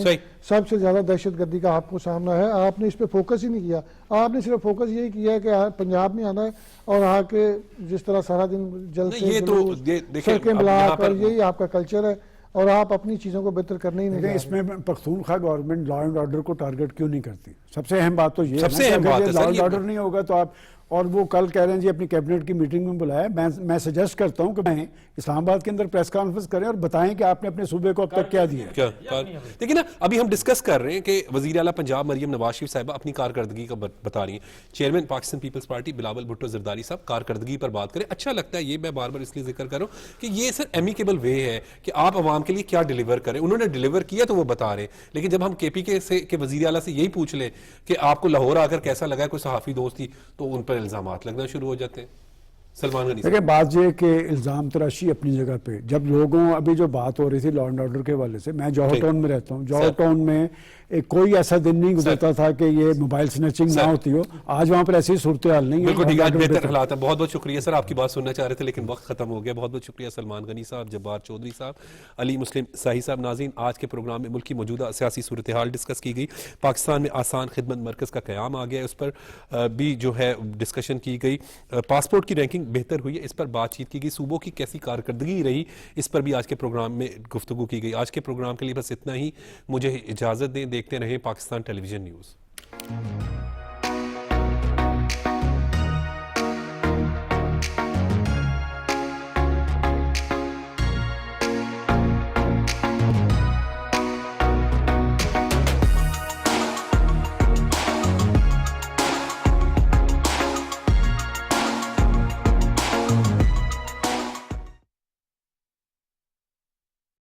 [SPEAKER 5] سب سے زیادہ دہشت گردی کا آپ کو سامنا ہے, آپ نے اس پہ فوکس ہی نہیں کیا. آپ نے صرف فوکس یہی کیا ہے کہ پنجاب میں آنا ہے اور آ کے جس طرح سارا دن جلسے سڑکیں بلاک, اور یہی آپ کا کلچر ہے اور آپ اپنی چیزوں کو بہتر کرنے ہی نہیں جا.
[SPEAKER 2] اس میں Pakhtunkhwa government law and order کو ٹارگٹ کیوں نہیں کرتی؟ سب سے اہم بات تو یہ ہے کہ لا اینڈ آرڈر نہیں ہوگا تو آپ, اور وہ کل کہہ رہے ہیں جی اپنی کیبنٹ کی میٹنگ میں بلایا. میں سجیسٹ کرتا ہوں کہ میں اسلام آباد کے اندر پریس کانفرنس کریں اور بتائیں کہ آپ نے اپنے صوبے کو اب تک کیا دیا.
[SPEAKER 1] لیکن نا ابھی ہم ڈسکس کر رہے ہیں کہ وزیر اعلیٰ پنجاب مریم نواز شریف صاحبہ اپنی کارکردگی کا بتا رہی ہیں. چیئرمین پاکستان پیپلز پارٹی بلاول بھٹو زرداری صاحب کارکردگی پر بات کریں. اچھا لگتا ہے, یہ میں بار بار اس لیے ذکر کر رہا ہوں کہ یہ سر ایمیکیبل وے ہے کہ آپ عوام کے لیے کیا ڈیلیور کریں. انہوں نے ڈیلیور کیا تو وہ بتا رہے ہیں, لیکن جب ہم KPK سے کے وزیر اعلیٰ سے یہی پوچھ لیں کہ آپ کو لاہور آ کر کیسا لگا, کوئی صحافی دوست تھی, تو ان پر الزامات لگنا شروع ہو جاتے ہیں. سلمان غنی
[SPEAKER 2] دیکھیں بات یہ کہ الزام تراشی اپنی جگہ پہ, جب لوگوں ابھی جو بات ہو رہی تھی لا اینڈ آرڈر کے حوالے سے, میں جوہر ٹاؤن میں رہتا ہوں, جوہر ٹاؤن میں کوئی ایسا دن نہیں گزرتا تھا کہ یہ موبائل سنیچنگ نہ ہوتی ہو. آج وہاں پر ایسی صورتحال نہیں ہے.
[SPEAKER 1] بالکل ٹھیک ہے, بہتر حالات ہیں. بہت بہت شکریہ سر, آپ کی بات سننا چاہ رہے تھے لیکن وقت ختم ہو گیا. بہت بہت شکریہ سلمان غنی صاحب, جبار چودھری صاحب, علی مسلم ساہی صاحب. ناظرین, آج کے پروگرام میں ملک کی موجودہ سیاسی صورتحال ڈسکس کی گئی. پاکستان میں آسان خدمت مرکز کا قیام آ گیا, اس پر بھی جو ہے ڈسکشن کی گئی. پاسپورٹ کی رینکنگ بہتر ہوئی ہے, اس پر بات چیت کی گئی. صوبوں کی کیسی کارکردگی رہی, اس پر بھی آج کے پروگرام میں گفتگو کی گئی. آج کے پروگرام کے لیے بس اتنا ہی. مجھے اجازت دیں, دیکھتے رہیں پاکستان ٹیلی ویژن نیوز.